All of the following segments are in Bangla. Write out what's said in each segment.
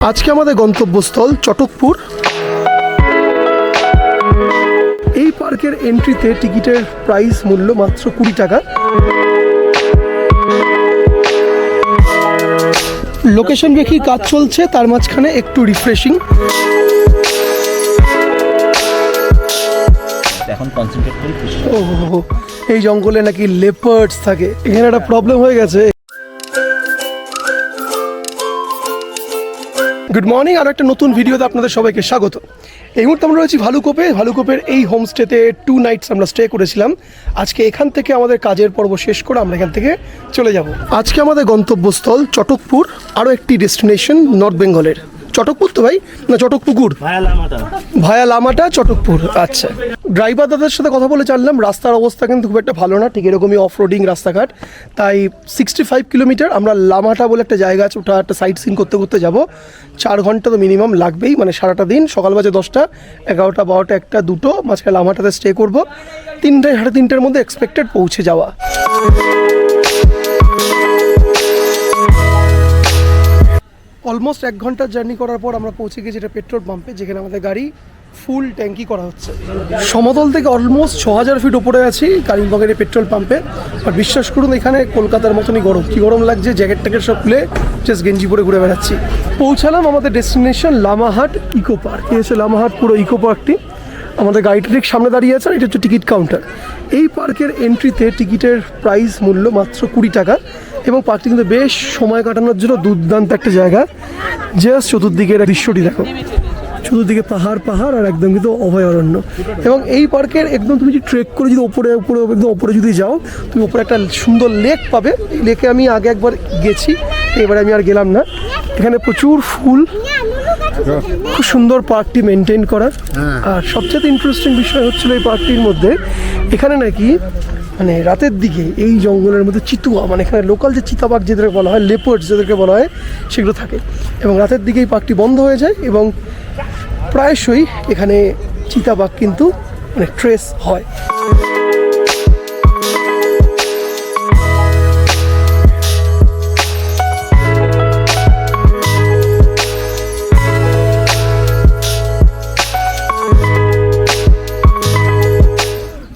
আজকে আমাদের গন্তব্যস্থল চটকপুর। এই পার্কের এন্ট্রিতে টিকিটের প্রাইস মূল্য মাত্র 20 টাকা। লোকেশন দেখি কাজ চলছে, তার মাঝখানে একটু রিফ্রেশিং। এখন কনসেন্ট্রেট করি। এই জঙ্গলে নাকি লেপার্ডস থাকে, এখানে একটা প্রবলেম হয়ে গেছে। গুড মর্নিং, আর একটা নতুন ভিডিওতে আপনাদের সবাইকে স্বাগত। এই মুহূর্তে আমরা রয়েছি ভালুকোপের এই হোমস্টেতে 2 নাইটস আমরা স্টে করেছিলাম। আজকে এখান থেকে আমাদের কাজের পর্ব শেষ করে আমরা এখান থেকে চলে যাব। আজকে আমাদের গন্তব্যস্থল চটকপুর, আরও একটি ডেস্টিনেশন নর্থ বেঙ্গলের। চটকপুর তো ভাই না, চটকপুকুর, ভায়া লামাটা চটকপুর। আচ্ছা, ড্রাইভার দাদার সাথে কথা বলে জানলাম রাস্তার অবস্থা কিন্তু খুব একটা ভালো না, ঠিক এরকমই অফ রোডিং রাস্তাঘাট। তাই 65 কিলোমিটার আমরা লামাটা বলে একটা জায়গা আছে, ওটা একটা সাইট সিন করতে করতে যাব। 4 ঘন্টা তো মিনিমাম লাগবেই, মানে সারাটা দিন। সকাল বাজে 10টা, 11টা, 12টা, 1টা, 2টো, মাঝখানে লামাটাতে স্টে করব। 3টে, 3:30টার মধ্যে এক্সপেক্টেড পৌঁছে যাওয়া। অলমোস্ট 1 ঘন্টার জার্নি করার পর আমরা পৌঁছে গেছি এটা পেট্রোল পাম্পে, যেখানে আমাদের গাড়ি ফুল ট্যাঙ্কি করা হচ্ছে। সমতল থেকে অলমোস্ট 6000 ফিট ওপরে আছি কালিম্পংয়ের পেট্রোল পাম্পে। আর বিশ্বাস করুন, এখানে কলকাতার মতনই গরম। কী গরম লাগছে, জ্যাকেট ট্যাকেট সব খুলে জাস্ট গেঞ্জি পরে ঘুরে বেড়াচ্ছি। পৌঁছালাম আমাদের ডেস্টিনেশন লামাহাট ইকো পার্ক। এই হচ্ছে লামাহাট পুরো ইকো পার্কটি। আমাদের গাড়িটা ঠিক সামনে দাঁড়িয়ে আছে, আর এটা হচ্ছে টিকিট কাউন্টার। এই পার্কের এন্ট্রিতে টিকিটের প্রাইস মূল্য মাত্র 20 টাকা। এবং পার্কটি কিন্তু বেশ সময় কাটানোর জন্য দুর্দান্ত একটা জায়গা। জাস্ট চতুর্দিকের দৃশ্যটি দেখো, চতুর্দিকে পাহাড় আর একদম কিন্তু অভয়ারণ্য। এবং এই পার্কের একদম তুমি যদি ট্রেক করে যদি ওপরে একদম ওপরে যদি যাও, তুমি ওপরে একটা সুন্দর লেক পাবে। এই লেকে আমি আগে একবার গেছি, এবারে আমি আর গেলাম না। এখানে প্রচুর ফুল, খুব সুন্দর পার্কটি মেনটেন করা। আর সবচেয়ে ইন্টারেস্টিং বিষয় হচ্ছিল এই পার্কটির মধ্যে, এখানে নাকি মানে রাতের দিকে এই জঙ্গলের মধ্যে চিতুয়া, মানে এখানে লোকাল যে চিতাবাঘ যেদেরকে বলা হয়, লেপার্ডস যেদেরকে বলা হয়, সেগুলো থাকে। এবং রাতের দিকে এই পার্কটি বন্ধ হয়ে যায় এবং প্রায়শই এখানে চিতাবাঘ কিন্তু মানে ট্রেস হয়।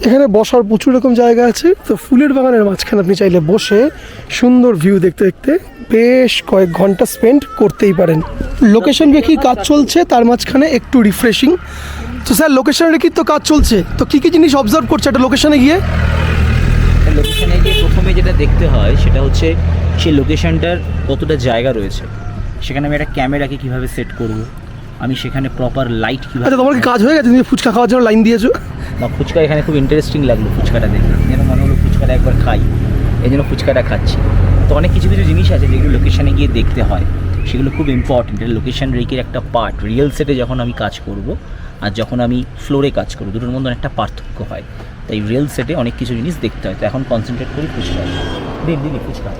এখানে বসার প্রচুর রকম জায়গা আছে। তো ফুলের বাগানের মাঝখানে আপনি চাইলে বসে সুন্দর ভিউ দেখতে দেখতে বেশ কয়েক ঘন্টা স্পেন্ড করতেই পারেন। লোকেশন দেখি কাজ চলছে, তার মাঝখানে একটু রিফ্রেশিং। তো স্যার, লোকেশন রেখে তো কাজ চলছে, তো কী কী জিনিস অবজার্ভ করছে একটা লোকেশনে গিয়ে? লোকেশনে গিয়ে প্রথমে যেটা দেখতে হয় সেটা হচ্ছে সেই লোকেশনটার কতটা জায়গা রয়েছে। সেখানে আমি একটা ক্যামেরাকে কীভাবে সেট করব, আমি সেখানে প্রপার লাইট কীভাবে। আচ্ছা, তোমার কি কাজ হয়ে গেছে? তুমি ফুচকা খাওয়ার জন্য লাইন দিয়েছো? বা ফুচকা এখানে খুব ইন্টারেস্টিং লাগলো ফুচকাটা দেখে, যেন মনে হলো ফুচকাটা একবার খাই, এই জন্য ফুচকাটা খাচ্ছি। তো অনেক কিছু জিনিস আছে যেগুলো লোকেশানে গিয়ে দেখতে হয়, সেগুলো খুব ইম্পর্টেন্ট। লোকেশান রেকের একটা পার্ট। রিয়েল সেটে যখন আমি কাজ করব আর যখন আমি ফ্লোরে কাজ করব, দুটোর মধ্যে একটা পার্থক্য হয়। তাই রিয়েল সেটে অনেক কিছু জিনিস দেখতে হয়। তো এখন কনসেন্ট্রেট করি ফুচকা। দিদি ফুচকা।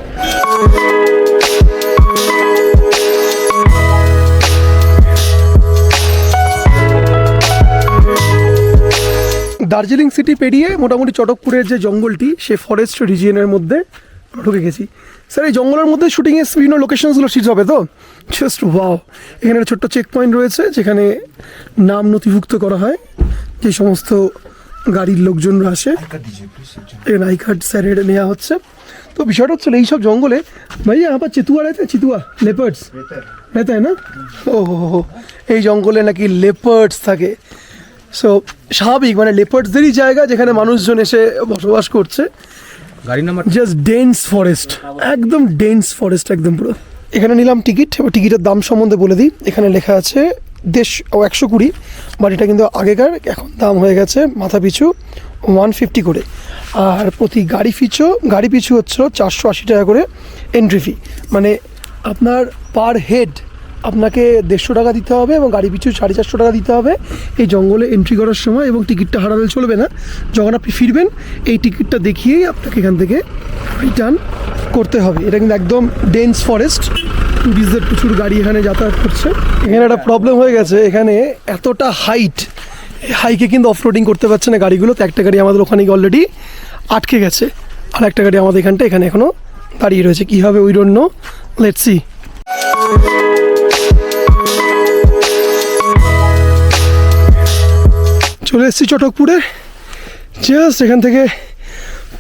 দার্জিলিং সিটি পেরিয়ে মোটামুটি চটকপুরের যে জঙ্গলটি, সে ফরেস্ট রিজিয়নের মধ্যে ঢুকে গেছি। স্যার, এই জঙ্গলের মধ্যে শুটিংয়ের বিভিন্ন লোকেশনসগুলো শিট হবে তো? Just wow! এখানে একটা ছোট্ট চেক পয়েন্ট রয়েছে, যেখানে নাম নথিভুক্ত করা হয় যে সমস্ত গাড়ির লোকজনরা আসে। এখানে আই কার্ড স্যারের নেওয়া হচ্ছে। তো বিষয়টা হচ্ছিল এইসব জঙ্গলে ভাইয়া আবার চিতুয়া চিতুয়া লেপার্ডস রেতে না? ও হো, এই জঙ্গলে নাকি লেপার্ডস থাকে। সো স্বাভাবিক, মানে লেপার্ডসদেরই জায়গা যেখানে মানুষজন এসে বসবাস করছে। গাড়ি নাম্বার জাস্ট ডেন্স ফরেস্ট, একদম ডেন্স ফরেস্ট একদম পুরো। এখানে নিলাম টিকিট। এবার টিকিটের দাম সম্বন্ধে বলে দিই। এখানে লেখা আছে 120, বাট এটা কিন্তু আগেকার, এখন দাম হয়ে গেছে মাথা পিছু 150 করে। আর প্রতি গাড়ি পিছু হচ্ছে 480 টাকা করে এন্ট্রি ফি। মানে আপনার পার হেড আপনাকে 150 টাকা দিতে হবে এবং গাড়ি পিছু 450 টাকা দিতে হবে এই জঙ্গলে এন্ট্রি করার সময়। এবং টিকিটটা হারালে চলবে না, যখন আপনি ফিরবেন এই টিকিটটা দেখিয়েই আপনাকে এখান থেকে রিটার্ন করতে হবে। এটা কিন্তু একদম ডেন্স ফরেস্ট, টুরিস্টদের প্রচুর গাড়ি এখানে যাতায়াত করছে। এখানে একটা প্রবলেম হয়ে গেছে, এখানে এতটা হাইকে কিন্তু অফ রোডিং করতে পারছে না গাড়িগুলো। তো একটা গাড়ি আমাদের ওখানে অলরেডি আটকে গেছে, আর একটা গাড়ি আমাদের এখানে এখনও দাঁড়িয়ে রয়েছে। কী হবে we don't know, let's see. চলে এসেছি চটকপুরে। জাস্ট এখান থেকে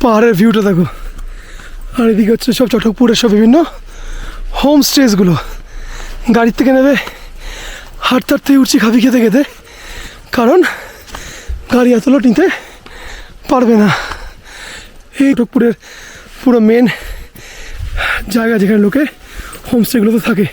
পাহাড়ের ভিউটা দেখো। আর এদিকে হচ্ছে সব চটকপুরের সব বিভিন্ন হোমস্টেজগুলো। গাড়ির থেকে নেবে হাঁটতে হাঁটতেই উঠছি খাবি খেতে খেতে, কারণ গাড়ি এত লোড নিতে পারবে না। এই চটকপুরের পুরো মেন জায়গা যেখানে লোকে হোমস্টেগুলোতে থাকে।